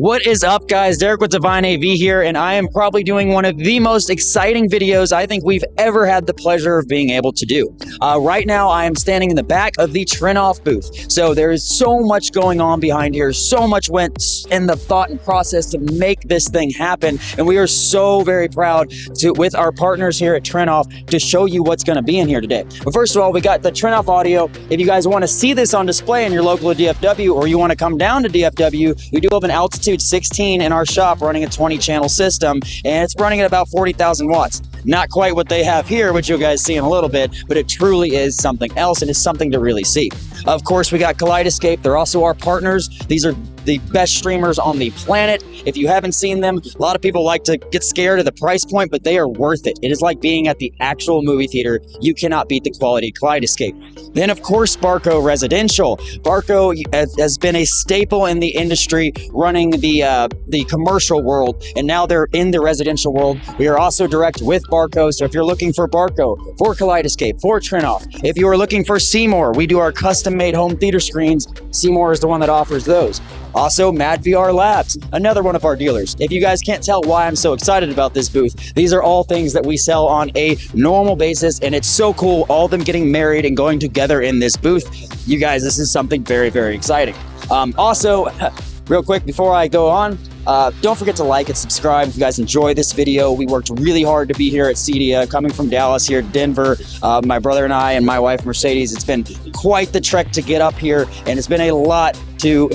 What is up, guys? Derek with Divine AV here, and I am probably doing one of the most exciting videos I think we've ever had the pleasure of being able to do. Right now, I am standing in the back of the Trinnov booth. So there is so much going on behind here. So much went in the thought and process to make this thing happen, and we are so very proud to, with our partners here at Trinnov, to show you what's going to be in here today. But first of all, we got the Trinnov audio. If you guys want to see this on display in your local DFW, or you want to come down to DFW, we do have an altitude 16 in our shop running a 20-channel system, and it's running at about 40,000 watts. Not quite what they have here, which you guys see in a little bit, but it truly is something else, and it's something to really see. Of course, we got Kaleidescape. They're also our partners. These are the best streamers on the planet. If you haven't seen them, a lot of people like to get scared of the price point, but they are worth it. It is like being at the actual movie theater. You cannot beat the quality of Kaleidescape. Then, of course, Barco Residential. Barco has been a staple in the industry, running the commercial world, and now they're in the residential world. We are also direct with Barco, so if you're looking for Barco, for Kaleidescape, for Trinnov, if you are looking for Seymour, we do our custom-made home theater screens. Seymour is the one that offers those. Also, MadVR Labs, another one of our dealers. If you guys can't tell why I'm so excited about this booth, these are all things that we sell on a normal basis, and it's so cool, all of them getting married and going together in this booth. You guys, this is something very, very exciting. Also, real quick before I go on, don't forget to like and subscribe if you guys enjoy this video. We worked really hard to be here at CEDIA, coming from Dallas here to Denver. My brother and I and my wife Mercedes, it's been quite the trek to get up here, and it's been a lot to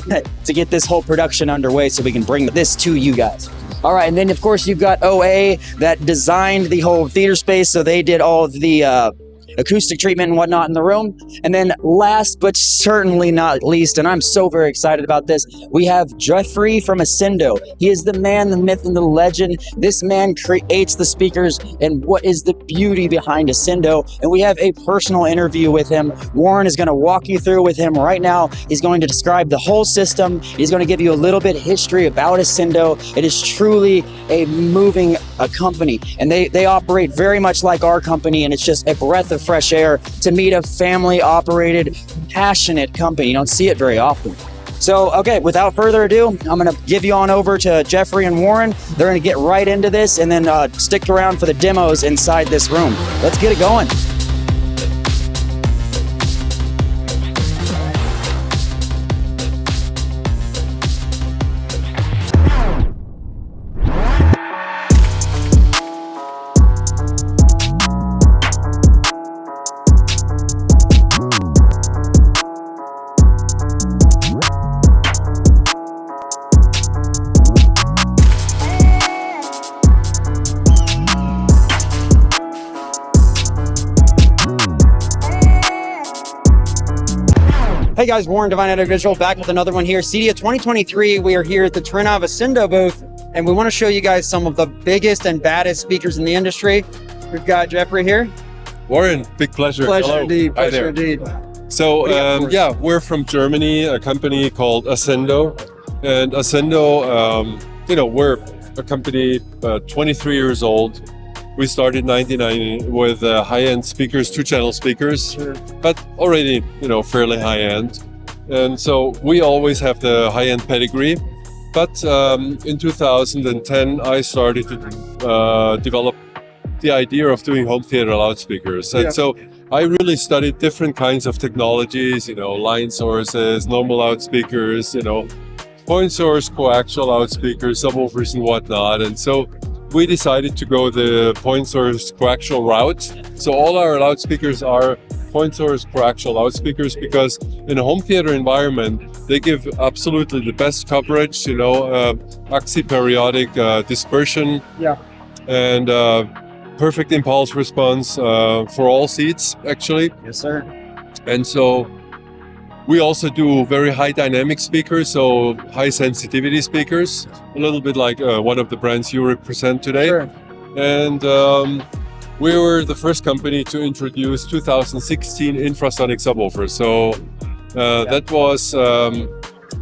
get this whole production underway so we can bring this to you guys. All right, and then of course you've got OA that designed the whole theater space, so they did all of the acoustic treatment and whatnot in the room. And then last but certainly not least, and I'm so very excited about this, we have Jeffrey from Ascendo. He is the man, the myth, and the legend. This man creates the speakers and what is the beauty behind Ascendo. And we have a personal interview with him. Warren is going to walk you through with him right now. He's going to describe the whole system. He's going to give you a little bit of history about Ascendo. It is truly a moving company, and they operate very much like our company, and it's just a breath of fresh air to meet a family-operated, passionate company. You don't see it very often. So, okay, without further ado, I'm going to give you on over to Jeffrey and Warren. They're going to get right into this, and then stick around for the demos inside this room. Let's get it going. Hey guys, Warren, Divine Edit Visual, back with another one here. CEDIA 2023, we are here at the Trinnov Ascendo booth, and we want to show you guys some of the biggest and baddest speakers in the industry. We've got Jeffrey here. Warren, big pleasure. Pleasure Hello. indeed, Hi pleasure there. indeed. So, yeah, we're from Germany, a company called Ascendo. And Ascendo, you know, we're a company 23 years old. We started in 1990 with high-end speakers, 2-channel speakers, Sure. but already, you know, fairly high-end. And so we always have the high-end pedigree. But in 2010, I started to develop the idea of doing home theater loudspeakers. And so I really studied different kinds of technologies, you know, line sources, normal loudspeakers, you know, point source, coaxial loudspeakers, subwoofers and whatnot. And so we decided to go the point source coaxial route. So all our loudspeakers are point source coaxial loudspeakers because in a home theater environment, they give absolutely the best coverage, you know, axi-periodic dispersion, and perfect impulse response for all seats, actually. Yes, sir. And so we also do very high dynamic speakers, so high sensitivity speakers, a little bit like one of the brands you represent today. Sure. And we were the first company to introduce 2016 infrasonic subwoofers. So that was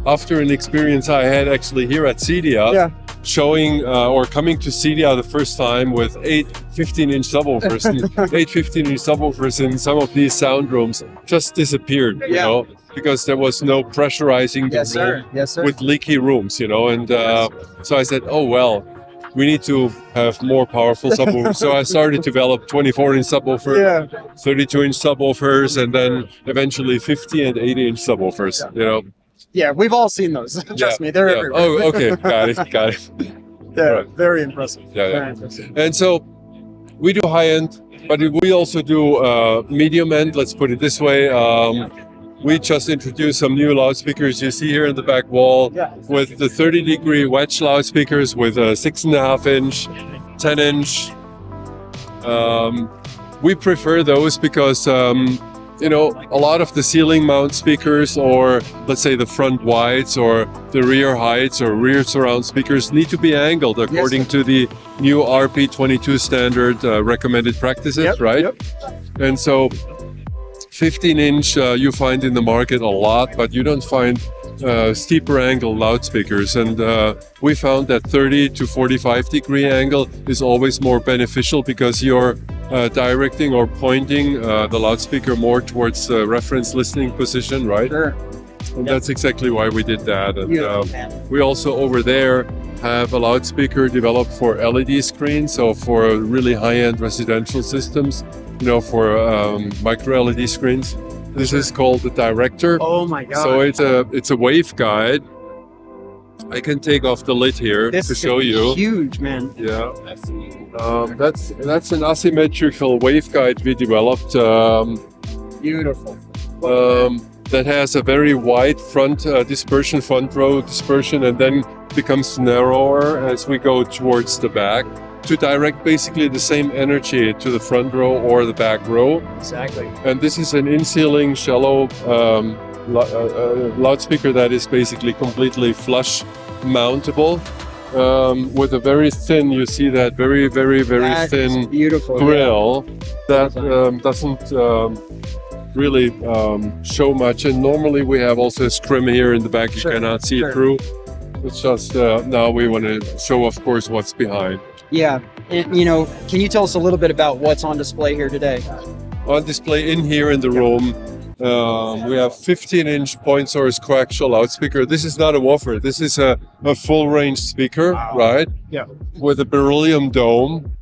after an experience I had actually here at CEDIA, showing or coming to CEDIA the first time with 8 15-inch subwoofers. 8 15-inch subwoofers in some of these sound rooms just disappeared, you know. because there was no pressurizing the room Yes, sir. with leaky rooms, you know. And so I said, oh, well, we need to have more powerful subwoofers. So I started to develop 24-inch subwoofer, 32-inch subwoofers, and then eventually 50 and 80-inch subwoofers, you know. Yeah, we've all seen those. Trust me, they're everywhere. Oh, okay, got it. Yeah, Right. very impressive. Yeah. Very impressive. And so we do high-end, but we also do medium-end, let's put it this way. We just introduced some new loudspeakers you see here in the back wall with the 30-degree wedge loudspeakers with a 6.5-inch, 10-inch. We prefer those because, you know, a lot of the ceiling mount speakers, or let's say the front wides or the rear heights or rear surround speakers, need to be angled according to the new RP22 standard recommended practices, right? And so 15-inch you find in the market a lot, but you don't find steeper angle loudspeakers. And we found that 30 to 45-degree angle is always more beneficial because you're directing or pointing the loudspeaker more towards the reference listening position, right? Sure. And that's exactly why we did that. And we also over there have a loudspeaker developed for LED screens, so for really high-end residential systems, you know, for micro LED screens. This is called the Director. Oh my God. So it's a waveguide. I can take off the lid here to show you. Huge, man. Yeah. That's an asymmetrical waveguide we developed. Beautiful. That has a very wide front dispersion, front row dispersion, and then becomes narrower as we go towards the back to direct basically the same energy to the front row or the back row. Exactly. And this is an in-ceiling shallow loudspeaker that is basically completely flush mountable with a very thin, you see that very thin beautiful grill that doesn't really show much. And normally we have also a scrim here in the back, you cannot see it through. It's just now we want to show, of course, what's behind. Yeah, and, you know, can you tell us a little bit about what's on display here today? On display in here in the room, we have 15-inch point source coaxial loudspeaker. This is not a woofer. This is a full range speaker, right? Yeah. With a beryllium dome.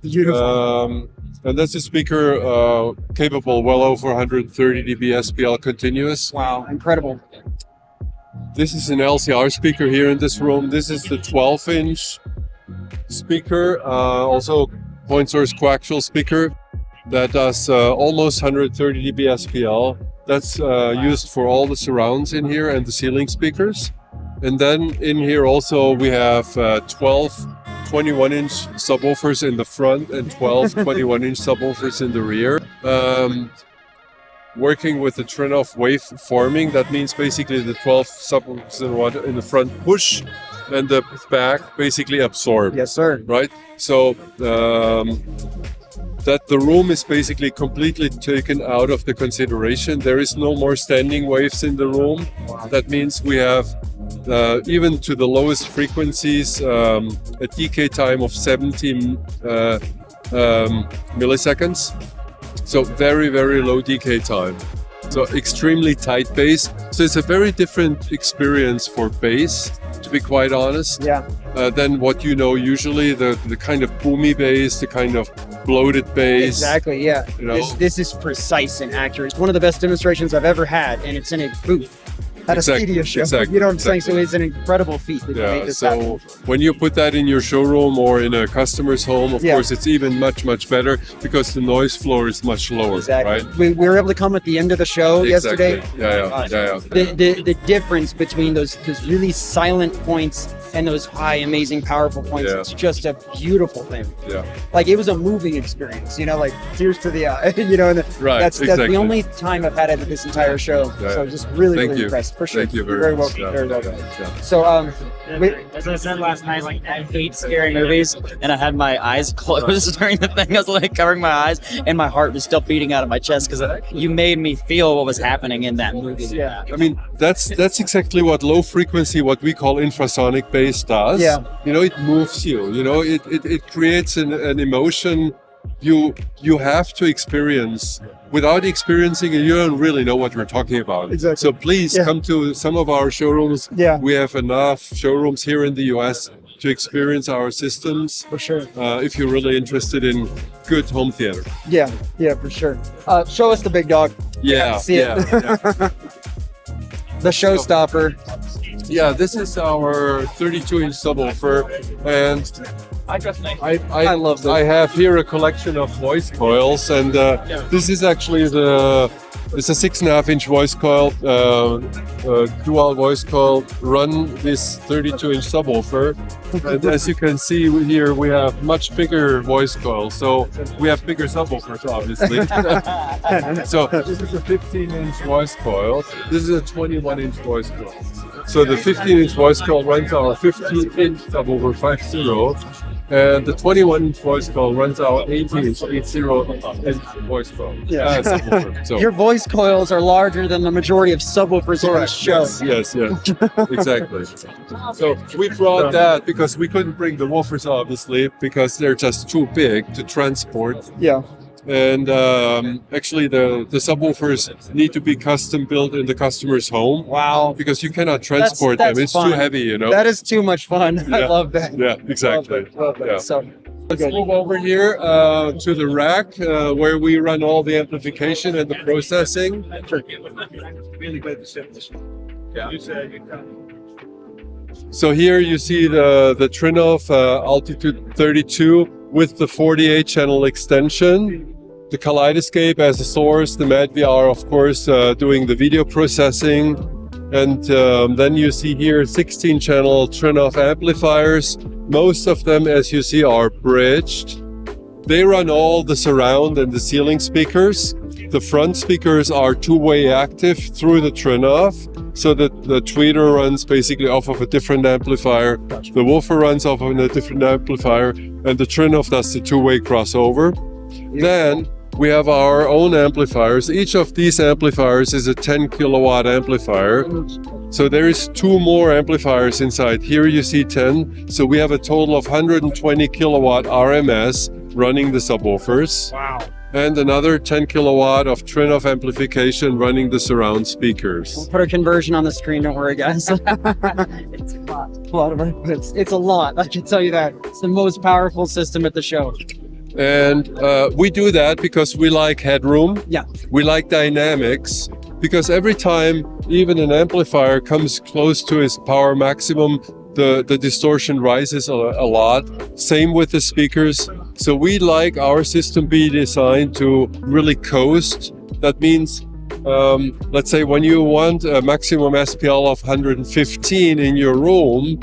Beautiful. And that's a speaker capable well over 130 dB SPL continuous. Wow, incredible. This is an LCR speaker here in this room. This is the 12-inch speaker, also point source coaxial speaker that does almost 130 dB SPL. That's used for all the surrounds in here and the ceiling speakers. And then in here also we have 12 21-inch subwoofers in the front and 12 21-inch subwoofers in the rear. Working with the Trinnov Waveforming, that means basically the 12 subwoofers in the front push and the back basically absorb. Yes, sir. Right? So that the room is basically completely taken out of the consideration. There is no more standing waves in the room. That means we have even to the lowest frequencies a decay time of 17 milliseconds. So very low decay time. So extremely tight bass. So it's a very different experience for bass, to be quite honest, than what you know usually, the kind of boomy bass, the kind of bloated bass. Exactly, yeah. You know? This is precise and accurate. It's one of the best demonstrations I've ever had, and it's in a booth at a CEDIA show. You know what I'm saying? So it's an incredible feat that you made this happen. When you put that in your showroom or in a customer's home, of course, it's even much better because the noise floor is much lower, right? We were able to come at the end of the show yesterday. The difference between those really silent points and those high, amazing, powerful points, it's just a beautiful thing. Like, it was a moving experience, you know, like tears to the eye, you know, and that's the only time I've had it at this entire show. So just really impressed. For sure. Thank you very welcome. Very welcome. So, as I said last night, like, I hate scary movies, and I had my eyes closed during the thing. I was like covering my eyes, and my heart was still beating out of my chest because you made me feel what was happening in that movie. Yeah. I mean, that's exactly what low frequency, what we call infrasonic bass does. Yeah. You know, it moves you. You know, it creates an emotion you have to experience. Without experiencing it, you don't really know what we're talking about. Exactly. So please come to some of our showrooms. Yeah. We have enough showrooms here in the US to experience our systems. For sure. If you're really interested in good home theater. Yeah, for sure. Show us the big dog. Yeah. See it. The showstopper. Yeah, this is our 32-inch subwoofer, and I love this. I have here a collection of voice coils, and this is actually it's a 6.5-inch voice coil, dual voice coil. Run this 32-inch subwoofer, and as you can see here, we have much bigger voice coils, so we have bigger subwoofers, obviously. So this is a 15-inch voice coil. This is a 21-inch voice coil. So the 15-inch voice coil runs our 15-inch subwoofer 5.0, and the 21-inch voice coil runs our 80-inch 80-inch voice coil. Subwoofer. So Your voice coils are larger than the majority of subwoofers in the show. Yes, exactly. So we brought that because we couldn't bring the woofers, obviously, because they're just too big to transport. Yeah. And actually, the subwoofers need to be custom built in the customer's home. Wow. Because you cannot transport That's them. It's fun. too heavy, you know. That is too much fun. I Yeah. love that. Yeah, exactly. Love it. Yeah. So, Let's move over here to the rack where we run all the amplification and the processing. So here you see the Trinnov Altitude 32 with the 48 channel extension, the Kaleidescape as a source, the MadVR, of course, doing the video processing. And then you see here 16 channel Trinnov amplifiers. Most of them, as you see, are bridged. They run all the surround and the ceiling speakers. The front speakers are two-way active through the Trinnov, so that the tweeter runs basically off of a different amplifier, the woofer runs off of a different amplifier, and the Trinnov does the two-way crossover. Then we have our own amplifiers. Each of these amplifiers is a 10 kilowatt amplifier. So there is two more amplifiers inside. Here you see 10. So we have a total of 120 kilowatt RMS running the subwoofers. wow. And another 10 kilowatt of Trinnov amplification running the surround speakers. We'll put a conversion on the screen, don't worry, guys. It's a lot. A lot of it's a lot, I can tell you that. It's the most powerful system at the show. And we do that because we like headroom. Yeah. We like dynamics, because every time even an amplifier comes close to its power maximum, the distortion rises a lot. Same with the speakers. So we like our system be designed to really coast. That means, let's say when you want a maximum SPL of 115 in your room,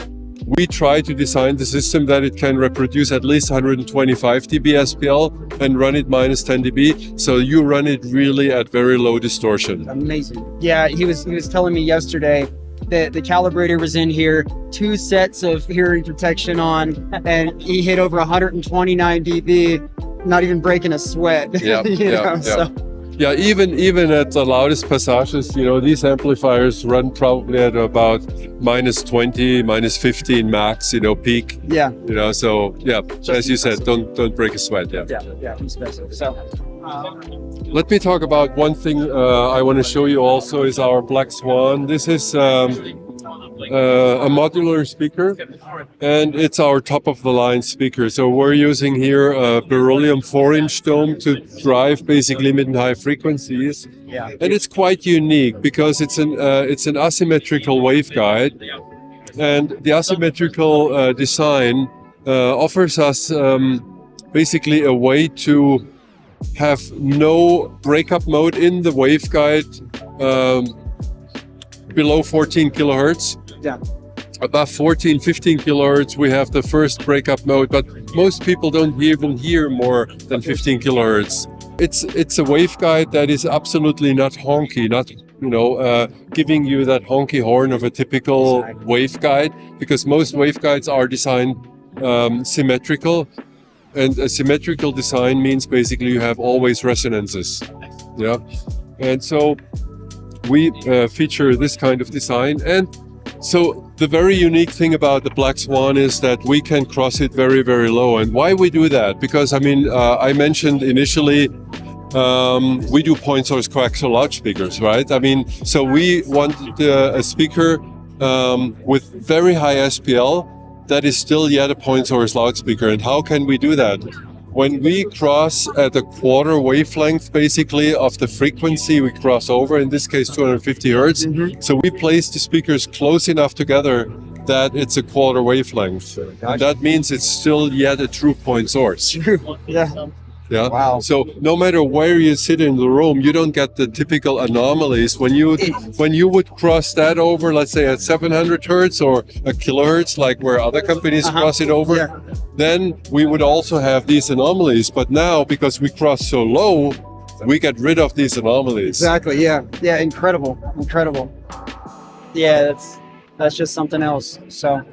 we try to design the system that it can reproduce at least 125 dB SPL and run it minus 10 dB. So you run it really at very low distortion. Amazing. Yeah, he was telling me yesterday that the calibrator was in here, 2 sets of hearing protection on, and he hit over 129 dB, not even breaking a sweat. Yeah, even at the loudest passages, you know, these amplifiers run probably at about minus 20, minus 15 max, you know, peak. Yeah. You know, so yeah, as you said, don't break a sweat. Yeah, impressive. So, let me talk about one thing I want to show you also is our Black Swan. This is a modular speaker, and it's our top of the line speaker. So we're using here a beryllium 4-inch dome to drive basically mid and high frequencies. yeah. And it's quite unique because it's an asymmetrical waveguide, and the asymmetrical design offers us basically a way to have no breakup mode in the waveguide below 14 kilohertz. Yeah. Above 14, 15 kilohertz, we have the first breakup mode, but most people don't even hear more than 15 kilohertz. It's a waveguide that is absolutely not honky, not giving you that honky horn of a typical waveguide, because most waveguides are designed symmetrical, and a symmetrical design means basically you have always resonances. Yeah, and so we feature this kind of design, and so the very unique thing about the Black Swan is that we can cross it very, very low. And why we do that? Because, I mean, I mentioned initially, we do point source coaxial loudspeakers, right? I mean, so we want a speaker with very high SPL that is still yet a point source loudspeaker. And how can we do that? When we cross at a quarter wavelength, basically, of the frequency we cross over, in this case 250 hertz, so we place the speakers close enough together that it's a quarter wavelength. And that means it's still yet a true point source. Yeah. Yeah. Wow. So no matter where you sit in the room, you don't get the typical anomalies. When you would cross that over, let's say at 700 hertz or a kilohertz, like where other companies cross it over, then we would also have these anomalies. But now, because we cross so low, we get rid of these anomalies. Exactly. Yeah. Yeah. Incredible. Incredible. Yeah. That's just something else. So.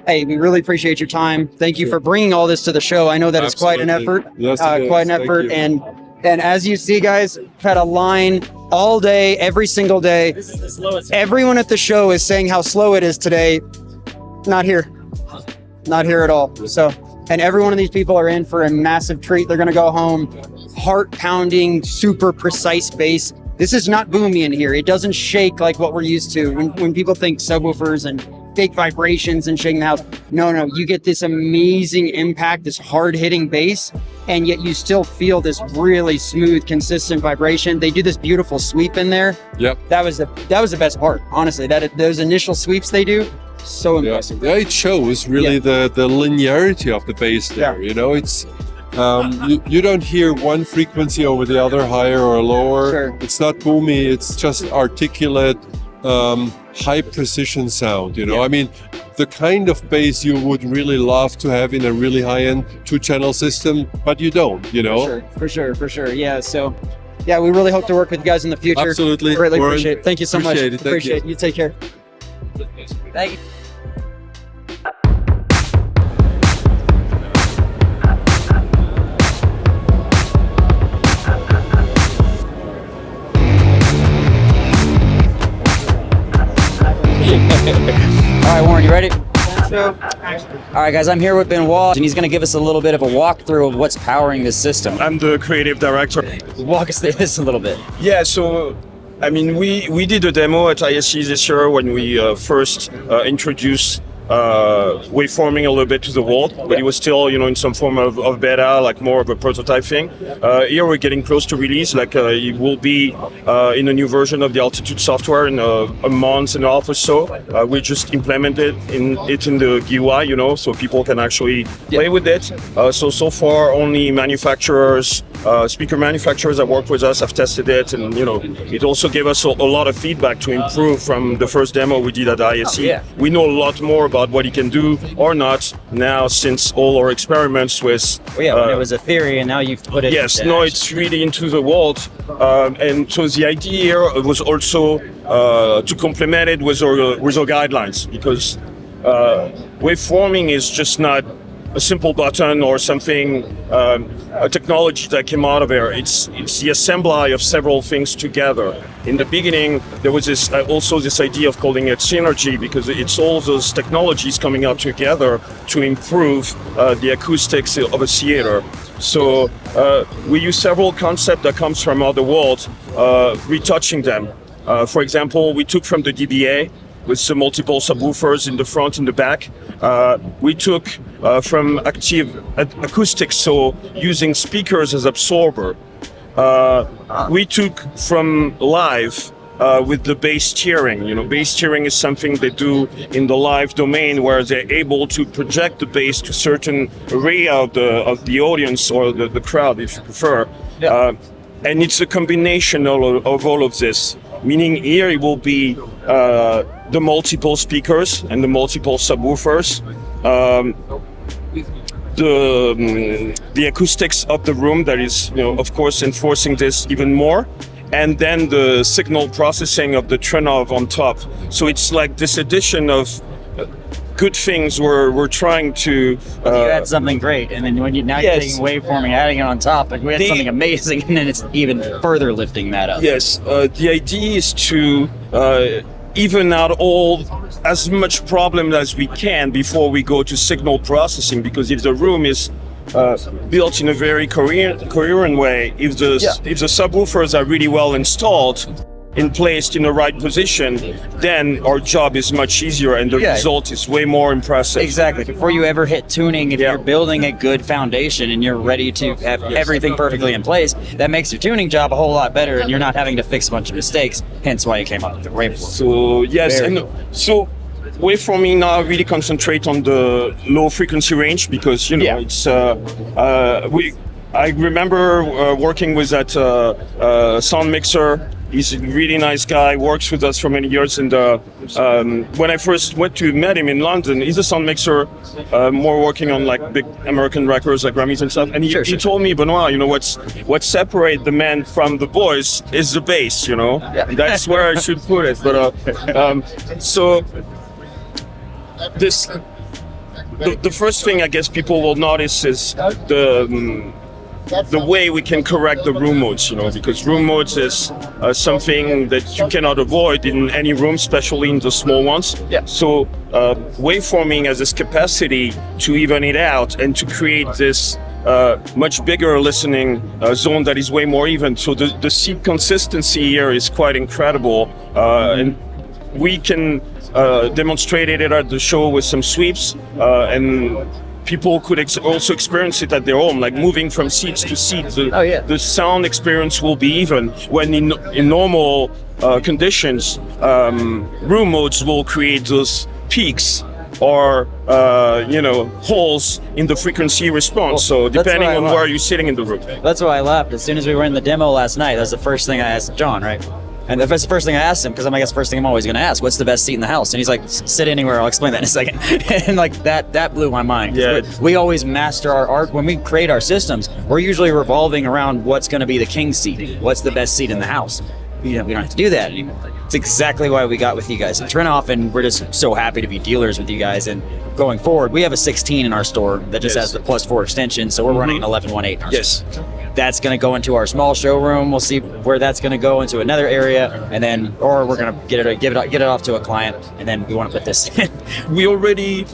Hey, we really appreciate your time. Thank you for bringing all this to the show. I know that it's quite an effort. Yes, quite an effort. And as you see, guys, we've had a line all day, every single day. This is the slowest. Everyone at the show is saying how slow it is today. Not here. Not here at all. So, and every one of these people are in for a massive treat. They're going to go home, heart pounding, super precise bass. This is not boomy in here. It doesn't shake like what we're used to. When people think subwoofers and big vibrations and shaking the house. No, you get this amazing impact, this hard-hitting bass, and yet you still feel this really smooth, consistent vibration. They do this beautiful sweep in there. Yep. That was the best part, honestly. Those initial sweeps they do, so impressive. Yeah, it shows really the linearity of the bass there. Yeah. You know, it's you don't hear one frequency over the other, higher or lower. Sure. It's not boomy. It's just articulate. High precision sound, you know. Yeah. I mean, the kind of bass you would really love to have in a really high-end two-channel system, but you don't, you know. For sure. Yeah. So, yeah, we really hope to work with you guys in the future. Absolutely. Really Warren, appreciate it. Thank you so much. appreciate it. Thank Appreciate you. it. You take care. Thank you. All right, Warren, you ready? All right, guys, I'm here with Benoit, and he's going to give us a little bit of a walkthrough of what's powering this system. I'm the creative director. Walk us through this a little bit. Yeah, so I mean, we did a demo at ISE this year when we first introduced waveforming a little bit to the world, but it was still, you know, in some form of beta, like more of a prototype thing. Here we're getting close to release, like it will be in a new version of the Altitude software in a month and a half or so. We just implemented it in the GUI, you know, so people can actually play with it. So far only manufacturers, speaker manufacturers that work with us have tested it, and you know, it also gave us a lot of feedback to improve from the first demo we did at ISE. We know a lot more about what it can do or not now, since all our experiments with when it was a theory and now you've put it it's really into the world, and so the idea here was also to complement it with our guidelines, because waveforming is just not a simple button or something, a technology that came out of there. It's the assembly of several things together. In the beginning, there was also this idea of calling it synergy, because it's all those technologies coming out together to improve the acoustics of a theater. So we use several concepts that comes from other worlds, retouching them. For example, we took from the DBA, with some multiple subwoofers in the front and the back. We took from active acoustics, so using speakers as absorber. We took from live with the bass steering. You know, bass steering is something they do in the live domain, where they're able to project the bass to certain area of the audience or the crowd, if you prefer. And it's a combination of all of this. Meaning here it will be the multiple speakers and the multiple subwoofers, the acoustics of the room that is, you know, of course, enforcing this even more, and then the signal processing of the Trinnov on top. So it's like this addition of good things we're trying to. You had something great, and then when you're taking waveforming, adding it on top, like we had something amazing, and then it's even further lifting that up. Yes, the idea is to even out all as much problem as we can before we go to signal processing, because if the room is built in a very coherent way, if the subwoofers are really well installed and placed in the right position, then our job is much easier and the result is way more impressive. Exactly. Before you ever hit tuning, if you're building a good foundation and you're ready to have everything perfectly in place, that makes your tuning job a whole lot better, and you're not having to fix a bunch of mistakes, hence why you came up with the waveform. So yes, so waveforming now really concentrate on the low frequency range, because it's I remember working with that sound mixer. He's a really nice guy, works with us for many years, and when I first went to meet him in London, he's a sound mixer, more working on like big American records like Grammys and stuff, and he told me, Benoit, what separates the men from the boys is the bass, and that's where I should put it. But so the first thing I guess people will notice is the way we can correct the room modes, because room modes is something that you cannot avoid in any room, especially in the small ones. So waveforming has this capacity to even it out and to create this much bigger listening zone that is way more even. So the seat consistency here is quite incredible, and we can demonstrate it at the show with some sweeps, and people could also experience it at their home, like moving from seats to seats. The sound experience will be even when in normal conditions, room modes will create those peaks or holes in the frequency response. So depending on where you're sitting in the room. That's why I laughed. As soon as we were in the demo last night, that's the first thing I asked John, right? And that's the first thing I asked him, because I guess the first thing I'm always going to ask, what's the best seat in the house? And he's like, sit anywhere, I'll explain that in a second. And like that blew my mind. We always master our art. When we create our systems, we're usually revolving around what's going to be the king seat. What's the best seat in the house? We don't have to do that anymore. It's exactly why we got with you guys at Trinnov, and we're just so happy to be dealers with you guys. And going forward, we have a 16 in our store that just has the +4 extension, so we're running an 11.18 in our store. That's going to go into our small showroom. We'll see where that's going to go into another area, and then, or we're going to get it off to a client, and then we want to put this in. We already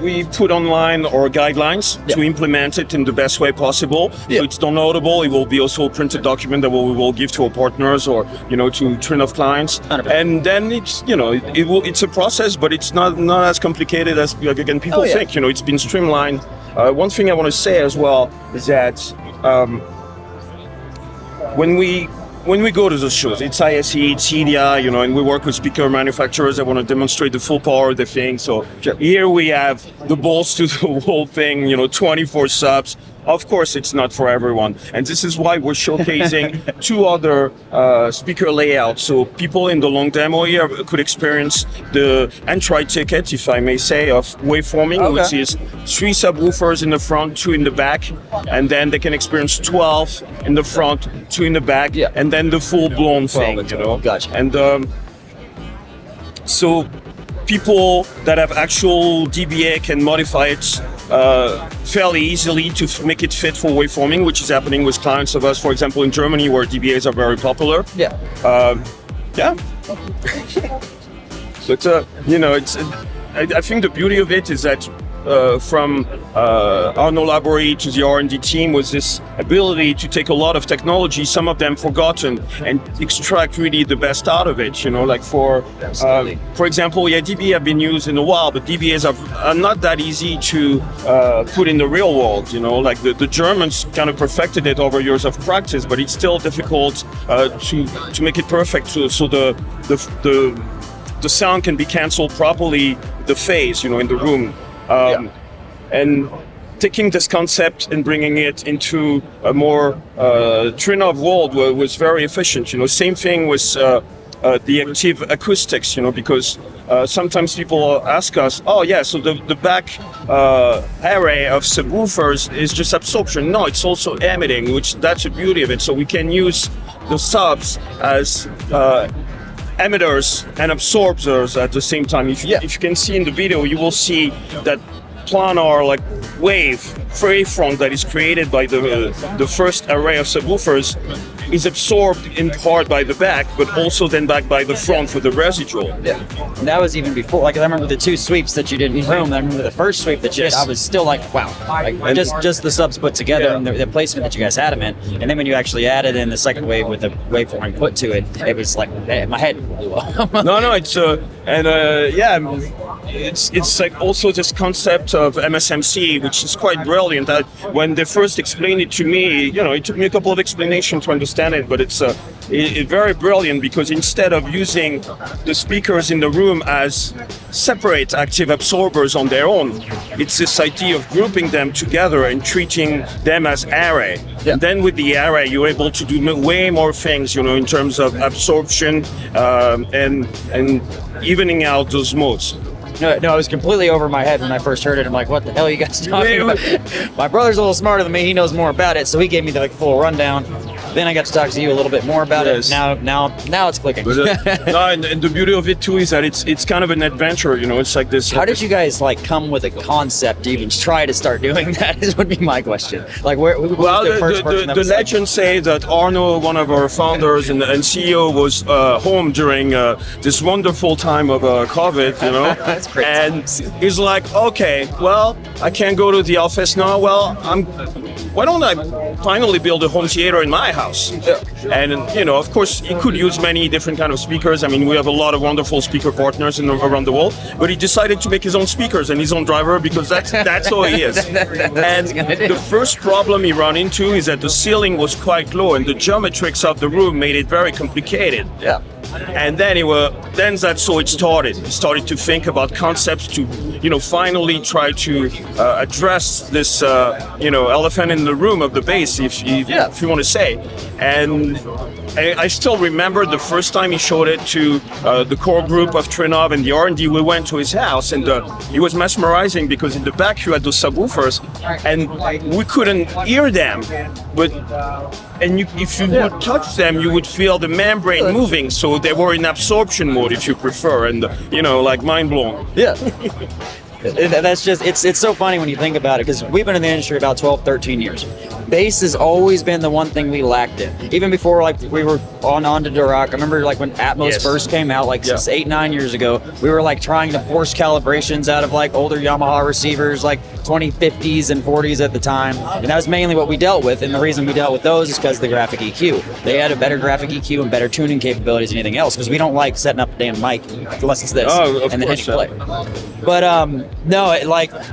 we put online our guidelines to implement it in the best way possible. So it's downloadable. It will be also a printed document that we will give to our partners or to Trinnov clients. 100%. And then it's it's a process, but it's not as complicated as again people think. It's been streamlined. One thing I want to say as well is that when we go to the shows, it's ISE, it's CEDIA, and we work with speaker manufacturers that want to demonstrate the full power of the thing. So here we have the balls to the whole thing, 24 subs. Of course, it's not for everyone. And this is why we're showcasing 2 other speaker layouts. So people in the long demo here could experience the entry ticket, if I may say, of waveforming, which is 3 subwoofers in the front, 2 in the back. And then they can experience 12 in the front, 2 in the back, and then the full-blown thing, Gotcha. And so people that have actual DBA can modify it fairly easily to make it fit for waveforming, which is happening with clients of us, for example, in Germany, where DBAs are very popular. But I think the beauty of it is that from our library to the R&D team was this ability to take a lot of technology, some of them forgotten, and extract really the best out of it. Like for example, DBA have been used in a while, but DBAs are not that easy to put in the real world. Like the Germans kind of perfected it over years of practice, but it's still difficult to make it perfect. So the sound can be canceled properly, the phase, in the room. And taking this concept and bringing it into a more Trinnov world was very efficient. Same thing with the active acoustics, because sometimes people ask us, so the back array of subwoofers is just absorption. No, it's also emitting, that's the beauty of it. So we can use the subs as emitters and absorbers at the same time. If you can see in the video, you will see that Plano or like wavefront that is created by the first array of subwoofers is absorbed in part by the back, but also then back by the front for the residual. Yeah. And that was even before, like I remember the 2 sweeps that you did in Rome. I remember the first sweep that you did, I was still like, wow. Like just the subs put together and the placement that you guys had them in. And then when you actually added in the second wave with the waveforming put to it, it was like, my head blew up. No, it's it's like also this concept of MSMC, which is quite brilliant. That when they first explained it to me, it took me a couple of explanations to understand it, but it's very brilliant because instead of using the speakers in the room as separate active absorbers on their own, it's this idea of grouping them together and treating them as array. Yeah. And then with the array, you're able to do way more things, in terms of absorption and evening out those modes. No, it was completely over my head when I first heard it. I'm like, what the hell are you guys talking about? My brother's a little smarter than me. He knows more about it, so he gave me the full rundown. Then I got to talk to you a little bit more about it. Now it's clicking. But, and the beauty of it too is that it's kind of an adventure. It's like this. How did you guys come with a concept to even try to start doing that? This would be my question. Like, who was the first person that the was legends say that Arno, one of our founders and CEO, was home during this wonderful time of COVID. That's great. And he's like, okay, well, I can't go to the office now. Well, why don't I finally build a home theater in my house? And of course, he could use many different kind of speakers. I mean, we have a lot of wonderful speaker partners around the world. But he decided to make his own speakers and his own driver because that's how he is. And the first problem he ran into is that the ceiling was quite low, and the geometrics of the room made it very complicated. Yeah. And then that's how it started. He started to think about concepts to, finally try to address this, elephant in the room of the bass, if you want to say. And I still remember the first time he showed it to the core group of Trinnov and the R&D. We went to his house, and he was mesmerizing because in the back you had those subwoofers, and we couldn't hear them, if you would touch them, you would feel the membrane moving. So they were in absorption mode, if you prefer, and like mind blown. Yeah. That's just, it's so funny when you think about it, because we've been in the industry about 12, 13 years. Bass has always been the one thing we lacked in. Even before we were on to DIRAC. I remember when Atmos first came out, 8, 9 years ago, we were trying to force calibrations out of older Yamaha receivers, 2050s and 40s at the time. And that was mainly what we dealt with. And the reason we dealt with those is because of the graphic EQ. They had a better graphic EQ and better tuning capabilities than anything else, because we don't like setting up a damn mic unless it's this and then hit play. But no,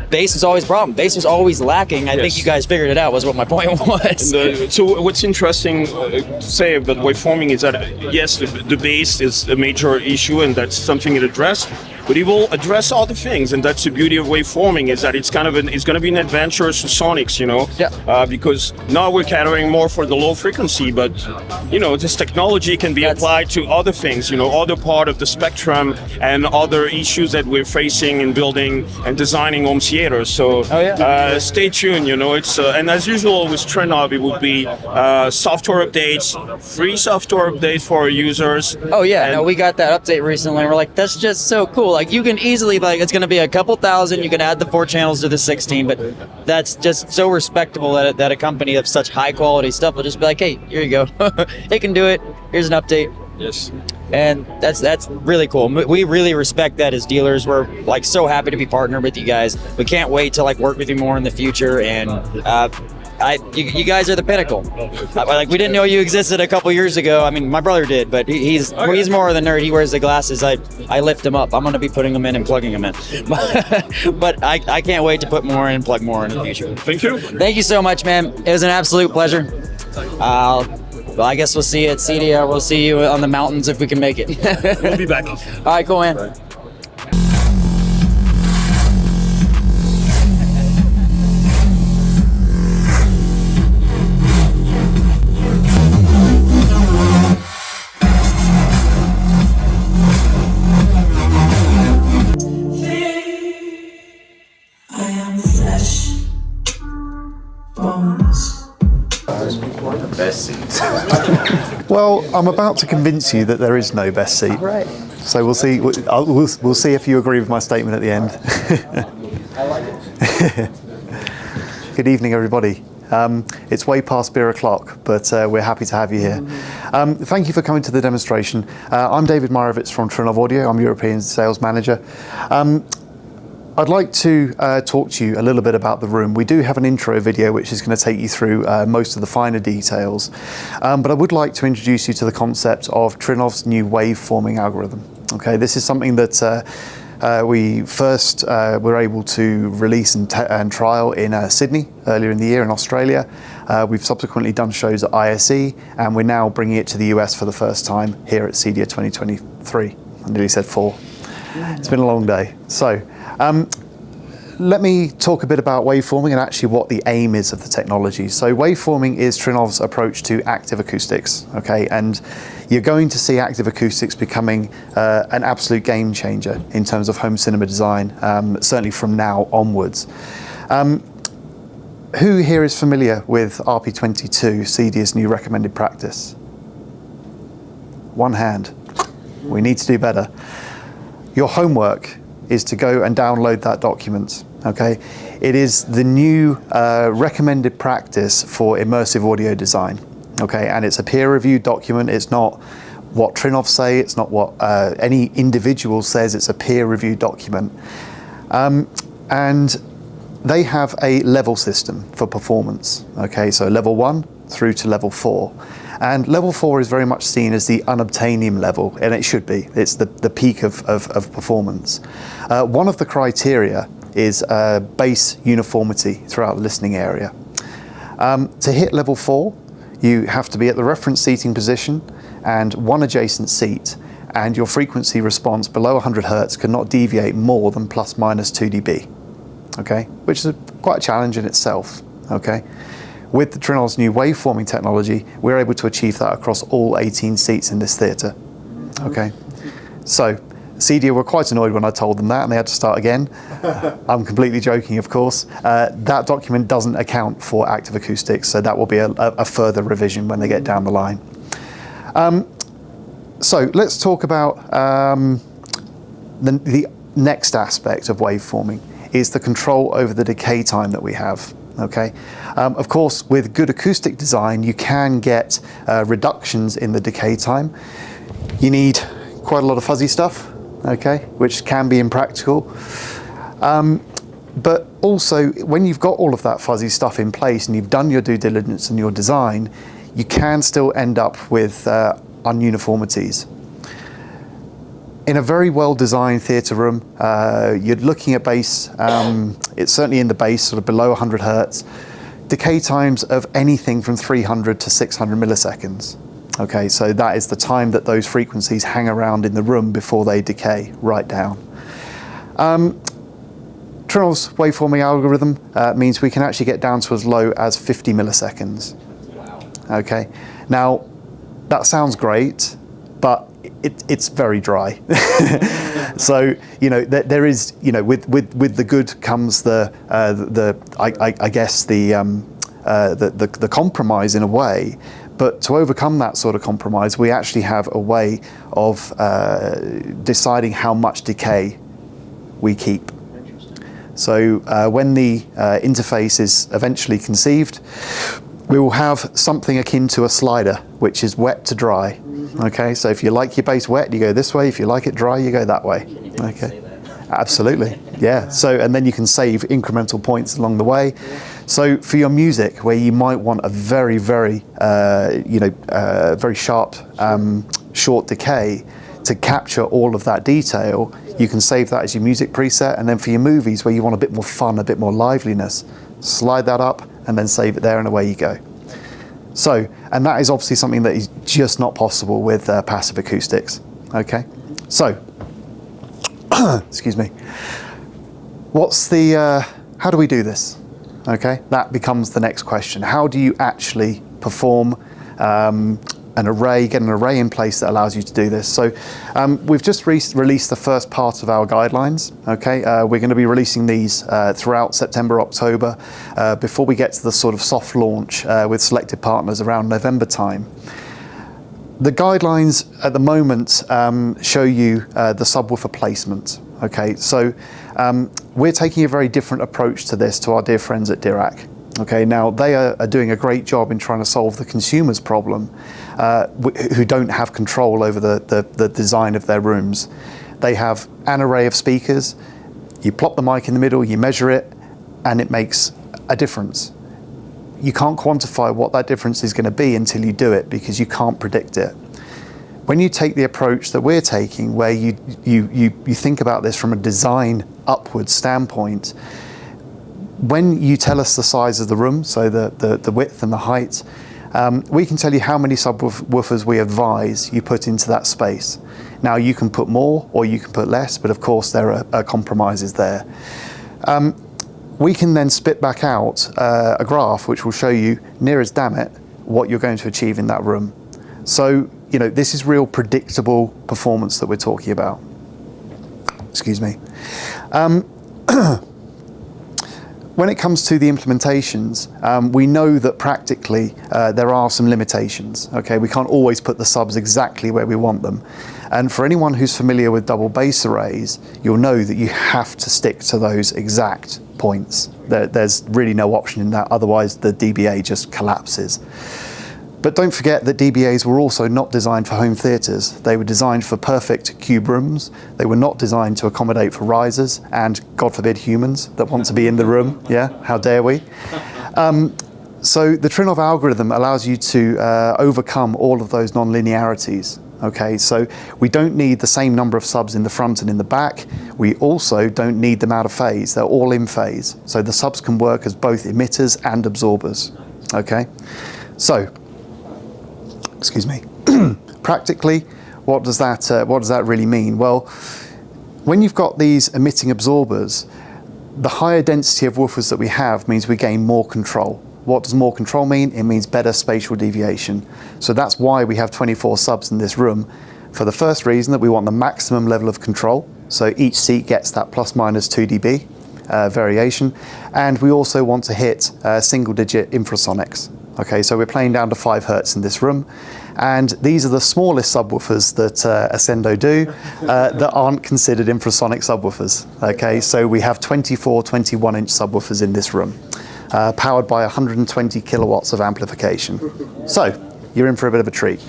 bass was always a problem. Bass was always lacking. I think you guys figured it out, was what my point was. So what's interesting to say about waveforming is that, yes, the bass is a major issue, and that's something it addressed. But it will address all the things, and that's the beauty of waveforming, is that it's going to be an adventure to sonics, because now we're catering more for the low frequency, but this technology can be applied to other things, other part of the spectrum and other issues that we're facing in building and designing home theaters. So stay tuned. It's and as usual with Trinnov, it would be software updates, free software updates for our users. Oh yeah, we got that update recently. We're like, that's just so cool. You can easily, it's going to be a couple thousand. You can add the 4 channels to the 16, but that's just so respectable that a company of such high quality stuff will just be like, hey, here you go. It can do it. Here's an update. Yes. And that's really cool. We really respect that as dealers. We're so happy to be partnered with you guys. We can't wait to work with you more in the future. And you guys are the pinnacle. We didn't know you existed a couple years ago. I mean, my brother did, but he's more of the nerd. He wears the glasses. I lift him up. I'm going to be putting them in and plugging them in. But I can't wait to put more in and plug more in the future. Thank you. Thank you so much, man. It was an absolute pleasure. Well, I guess we'll see you at CEDIA. We'll see you on the mountains if we can make it. We'll be back. All right, cool, man. Bye. Best seat. Well, I'm about to convince you that there is no best seat. Right. So we'll see. We'll see if you agree with my statement at the end. Good evening, everybody. It's way past beer o'clock, but we're happy to have you here. Thank you for coming to the demonstration. I'm David Meyerowitz from Trinnov Audio. I'm European Sales Manager. I'd like to talk to you a little bit about the room. We do have an intro video which is going to take you through most of the finer details, but I would like to introduce you to the concept of Trinnov's new waveforming algorithm. Okay, this is something that we first were able to release and trial in Sydney earlier in the year in Australia. We've subsequently done shows at ISE, and we're now bringing it to the US for the first time here at CEDIA 2023. I nearly said 4. It's been a long day. So let me talk a bit about waveforming and actually what the aim is of the technology. So waveforming is Trinnov's approach to active acoustics, okay? And you're going to see active acoustics becoming an absolute game changer in terms of home cinema design, certainly from now onwards. Who here is familiar with RP22, CEDIA's new recommended practice? One hand. We need to do better. Your homework is to go and download that document, okay? It is the new recommended practice for immersive audio design, okay? And it's a peer-reviewed document. It's not what Trinnov say, it's not what any individual says, it's a peer-reviewed document. And they have a level system for performance, okay? So level 1 through to level 4. And level 4 is very much seen as the unobtainium level, and it should be. It's the peak of performance. One of the criteria is bass uniformity throughout the listening area. To hit level 4, you have to be at the reference seating position and one adjacent seat, and your frequency response below 100 Hertz cannot deviate more than plus minus 2 dB, okay? Which is quite a challenge in itself, okay? With the Trinnov's new waveforming technology, we're able to achieve that across all 18 seats in this theatre. Okay, so CEDIA were quite annoyed when I told them that, and they had to start again. I'm completely joking, of course. That document doesn't account for active acoustics, so that will be a further revision when they get down the line. So let's talk about the next aspect of waveforming is the control over the decay time that we have. Okay, of course, with good acoustic design, you can get reductions in the decay time. You need quite a lot of fuzzy stuff, okay, which can be impractical. But also, when you've got all of that fuzzy stuff in place and you've done your due diligence and your design, you can still end up with ununiformities. In a very well-designed theatre room, you're looking at bass, it's certainly in the bass, sort of below 100 Hertz, decay times of anything from 300 to 600 milliseconds. Okay, so that is the time that those frequencies hang around in the room before they decay right down. Trinnov's waveforming algorithm means we can actually get down to as low as 50 milliseconds. Okay, now that sounds great, but it's very dry. So you know there is, you know, with the good comes the compromise in a way. But to overcome that sort of compromise, we actually have a way of deciding how much decay we keep. So when the interface is eventually conceived, we will have something akin to a slider, which is wet to dry. Okay, so if you like your bass wet, you go this way. If you like it dry, you go that way. Okay, absolutely, yeah. So, and then you can save incremental points along the way. So for your music, where you might want a very, very, very sharp, short decay to capture all of that detail, you can save that as your music preset. And then for your movies, where you want a bit more fun, a bit more liveliness, slide that up and then save it there, and away you go. So, and that is obviously something that is just not possible with passive acoustics. Okay, so, excuse me. What's the, how do we do this? Okay, that becomes the next question. How do you actually perform an array, get an array in place that allows you to do this? So we've just released the first part of our guidelines. Okay, we're going to be releasing these throughout September, October, before we get to the sort of soft launch with selected partners around November time. The guidelines at the moment show you the subwoofer placement. Okay, so we're taking a very different approach to this to our dear friends at DIRAC. Okay, now they are doing a great job in trying to solve the consumer's problem, who don't have control over the design of their rooms. They have an array of speakers, you plop the mic in the middle, you measure it, and it makes a difference. You can't quantify what that difference is going to be until you do it, because you can't predict it. When you take the approach that we're taking, where you think about this from a design upward standpoint, when you tell us the size of the room, so the width and the height, we can tell you how many subwoofers we advise you put into that space. Now, you can put more or you can put less, but of course there are compromises there. We can then spit back out a graph which will show you, near as damn it, what you're going to achieve in that room. So, you know, this is real predictable performance that we're talking about. Excuse me. When it comes to the implementations, we know that practically there are some limitations. Okay, we can't always put the subs exactly where we want them. And for anyone who's familiar with double base arrays, you'll know that you have to stick to those exact points. There's really no option in that, otherwise the DBA just collapses. But don't forget that DBAs were also not designed for home theatres. They were designed for perfect cube rooms. They were not designed to accommodate for risers and, God forbid, humans that want to be in the room. Yeah, how dare we? So the Trinnov algorithm allows you to overcome all of those non-linearities. Okay, so we don't need the same number of subs in the front and in the back. We also don't need them out of phase. They're all in phase. So the subs can work as both emitters and absorbers. Okay, so, excuse me. Practically, what does that really mean? Well, when you've got these emitting absorbers, the higher density of woofers that we have means we gain more control. What does more control mean? It means better spatial deviation. So that's why we have 24 subs in this room. For the first reason, that we want the maximum level of control. So each seat gets that plus minus 2 dB variation. And we also want to hit single digit infrasonics. Okay, so we're playing down to 5 Hertz in this room. And these are the smallest subwoofers that Ascendo do that aren't considered infrasonic subwoofers. Okay, so we have 24 21-inch subwoofers in this room, powered by 120 kilowatts of amplification. So you're in for a bit of a treat.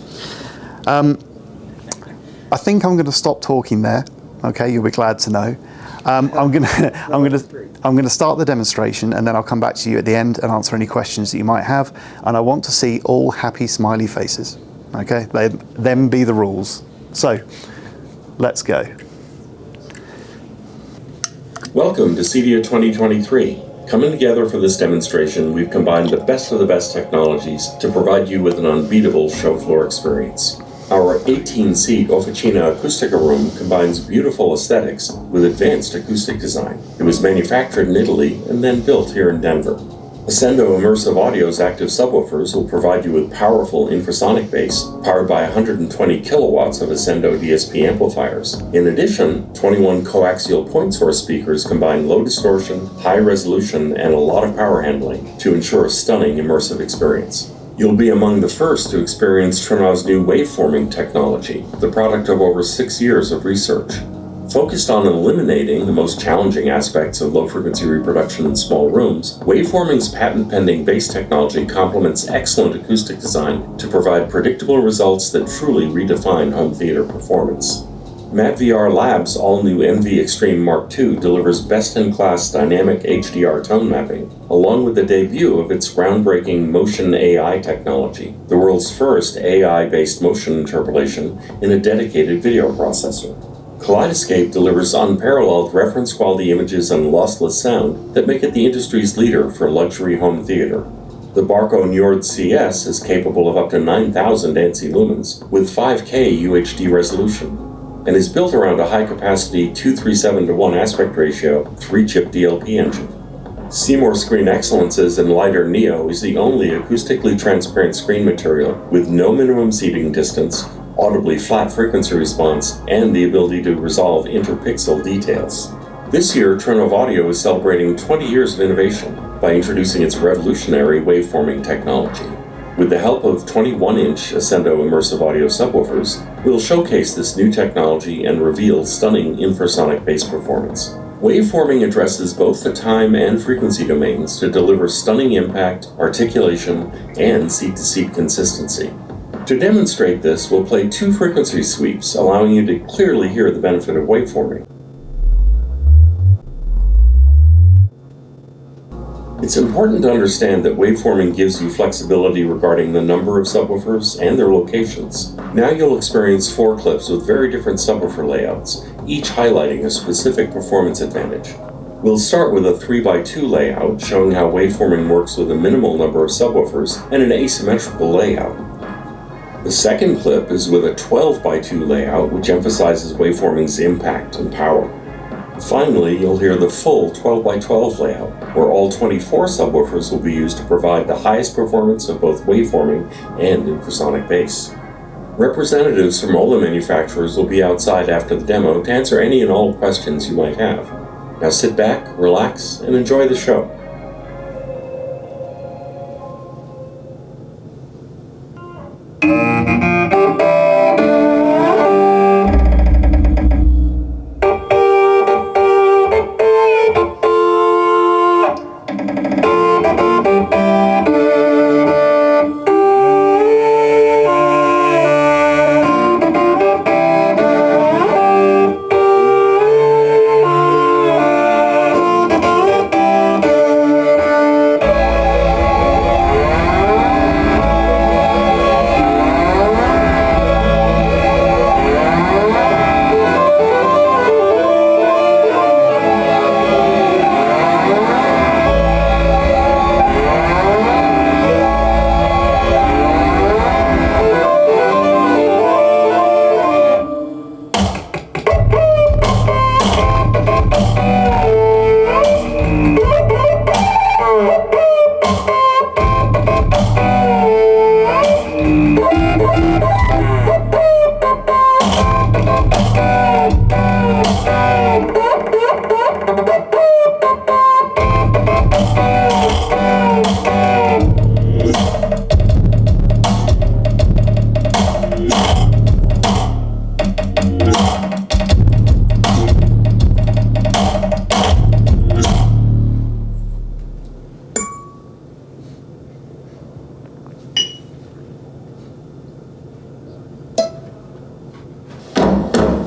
I think I'm going to stop talking there. Okay, you'll be glad to know. I'm going to start the demonstration, and then I'll come back to you at the end and answer any questions that you might have. And I want to see all happy, smiley faces. Okay, them be the rules. So, let's go. Welcome to CEDIA 2023. Coming together for this demonstration, we've combined the best of the best technologies to provide you with an unbeatable show floor experience. Our 18-seat Officina Acustica room combines beautiful aesthetics with advanced acoustic design. It was manufactured in Italy and then built here in Denver. Ascendo Immersive Audio's active subwoofers will provide you with powerful infrasonic bass powered by 120 kilowatts of Ascendo DSP amplifiers. In addition, 21 coaxial point source speakers combine low distortion, high resolution, and a lot of power handling to ensure a stunning immersive experience. You'll be among the first to experience Trinnov's new waveforming technology, the product of over 6 years of research. Focused on eliminating the most challenging aspects of low-frequency reproduction in small rooms, Waveforming's patent-pending bass technology complements excellent acoustic design to provide predictable results that truly redefine home theater performance. MadVR Labs' all-new MV Extreme Mark II delivers best-in-class dynamic HDR tone mapping, along with the debut of its groundbreaking Motion AI technology, the world's first AI-based motion interpolation in a dedicated video processor. Kaleidescape delivers unparalleled reference quality images and lossless sound that make it the industry's leader for luxury home theater. The Barco Njord CS is capable of up to 9,000 ANSI lumens with 5K UHD resolution and is built around a high-capacity 2:37:1 aspect ratio 3-chip DLP engine. Seymour Screen Excellence's Enlighter Neo is the only acoustically transparent screen material with no minimum seating distance, audibly flat frequency response, and the ability to resolve interpixel details. This year, Trinnov Audio is celebrating 20 years of innovation by introducing its revolutionary waveforming technology. With the help of 21-inch Ascendo Immersive Audio subwoofers, we'll showcase this new technology and reveal stunning infrasonic bass performance. Waveforming addresses both the time and frequency domains to deliver stunning impact, articulation, and seat-to-seat consistency. To demonstrate this, we'll play 2 frequency sweeps, allowing you to clearly hear the benefit of waveforming. It's important to understand that waveforming gives you flexibility regarding the number of subwoofers and their locations. Now you'll experience 4 clips with very different subwoofer layouts, each highlighting a specific performance advantage. We'll start with a 3x2 layout, showing how waveforming works with a minimal number of subwoofers and an asymmetrical layout. The second clip is with a 12x2 layout, which emphasizes waveforming's impact and power. Finally, you'll hear the full 12x12 layout, where all 24 subwoofers will be used to provide the highest performance of both waveforming and infrasonic bass. Representatives from all the manufacturers will be outside after the demo to answer any and all questions you might have. Now sit back, relax, and enjoy the show.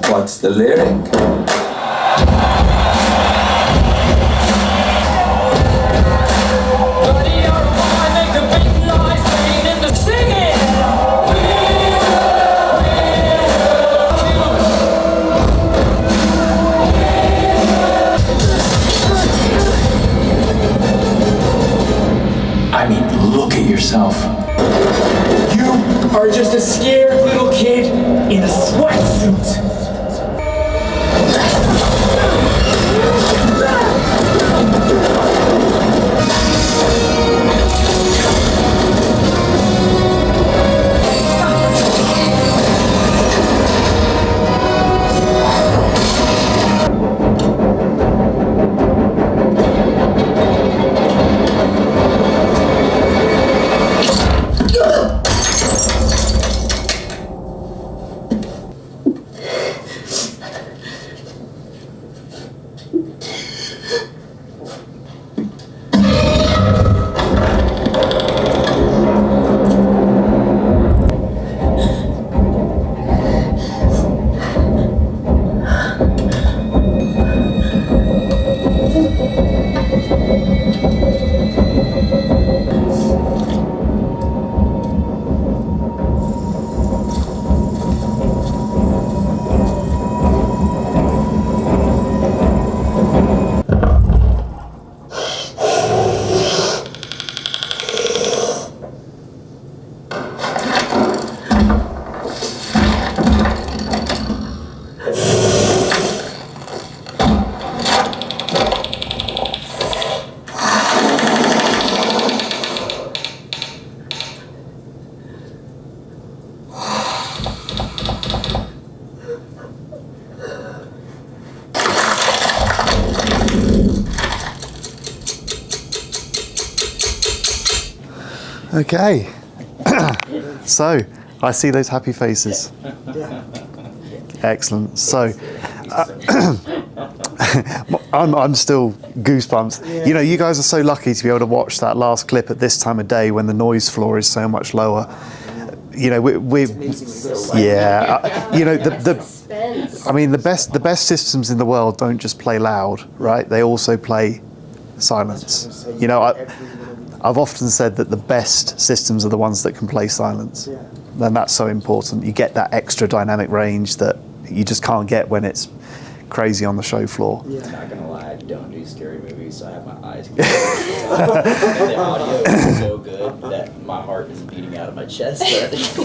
What's the lyric? I mean, look at yourself. You are just a scared little kid in a sweatsuit. Okay, so I see those happy faces. Excellent. So I'm still goosebumps. Yeah. You know, you guys are so lucky to be able to watch that last clip at this time of day when the noise floor is so much lower. You know, we're yeah. You know, the best systems in the world don't just play loud, right? They also play silence. You know, I've often said that the best systems are the ones that can play silence. And that's so important. You get that extra dynamic range that you just can't get when it's crazy on the show floor. I'm not gonna lie, I don't do scary movies, so I have my eyes closed. And the audio is so good that my heart is beating out of my chest.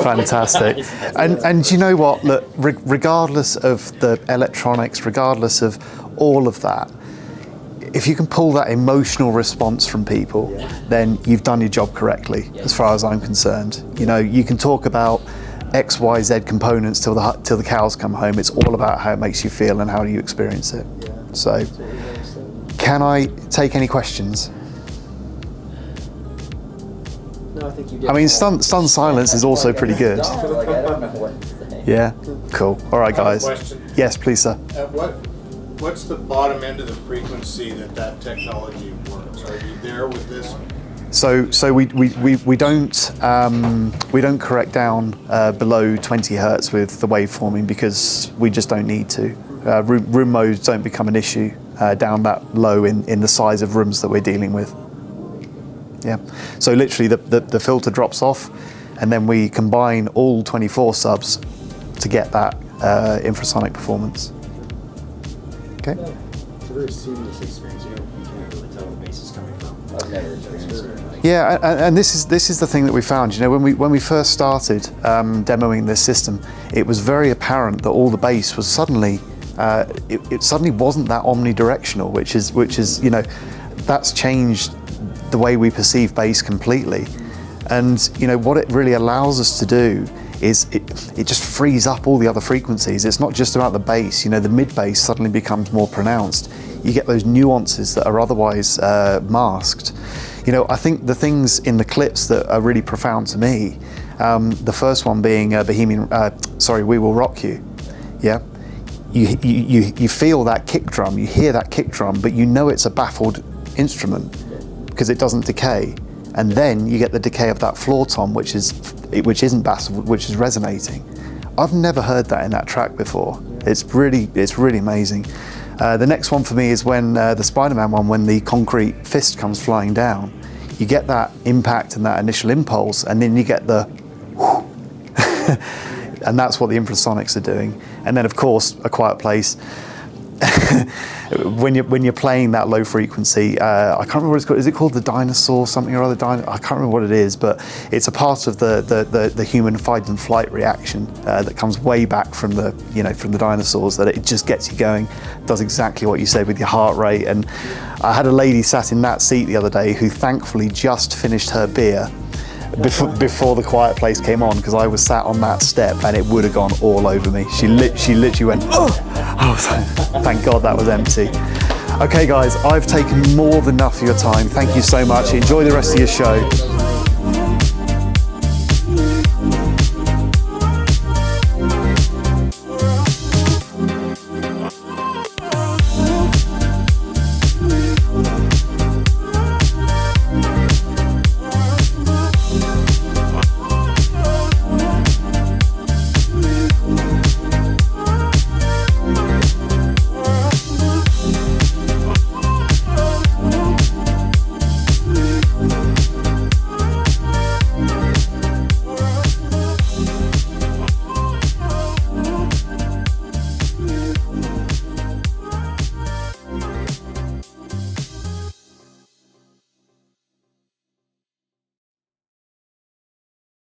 Fantastic. And you know what? Look, regardless of the electronics, regardless of all of that, if you can pull that emotional response from people, then you've done your job correctly, as far as I'm concerned. You know, you can talk about X, Y, Z components till the cows come home. It's all about how it makes you feel and how you experience it. So, can I take any questions? No, I think you did. I mean, stunned silence is also pretty good. Yeah, cool. All right, guys. Yes, please, sir. What's the bottom end of the frequency that technology works? Are you there with this? So we don't correct down below 20 hertz with the waveforming because we just don't need to. Room modes don't become an issue down that low in the size of rooms that we're dealing with. Yeah. So literally the filter drops off, and then we combine all 24 subs to get that infrasonic performance. Okay. It's a very seamless experience. You can't really tell where the bass is coming from. I've never experienced it. Yeah, and this is the thing that we found. You know, when we first started demoing this system, it was very apparent that all the bass was suddenly it suddenly wasn't that omnidirectional, which is you know, that's changed the way we perceive bass completely. And you know what it really allows us to do is it just frees up all the other frequencies. It's not just about the bass. You know, the mid bass suddenly becomes more pronounced. You get those nuances that are otherwise masked. You know, I think the things in the clips that are really profound to me, the first one being We Will Rock You. Yeah, you feel that kick drum, you hear that kick drum, but you know it's a baffled instrument because it doesn't decay. And then you get the decay of that floor tom, which isn't baffled, which is resonating. I've never heard that in that track before. It's really amazing. The next one for me is when the Spider-Man one, when the concrete fist comes flying down. You get that impact and that initial impulse, and then you get the and that's what the infrasonics are doing. And then of course, A Quiet Place. when you're playing that low frequency, I can't remember what it's called. Is it called the dinosaur something or other? I can't remember what it is, but it's a part of the human fight and flight reaction that comes way back from the dinosaurs. That it just gets you going, does exactly what you said with your heart rate. And I had a lady sat in that seat the other day who thankfully just finished her beer before The Quiet Place came on, because I was sat on that step and it would have gone all over me. She literally went, oh, thank God that was empty. Okay guys, I've taken more than enough of your time. Thank you so much. Enjoy the rest of your show.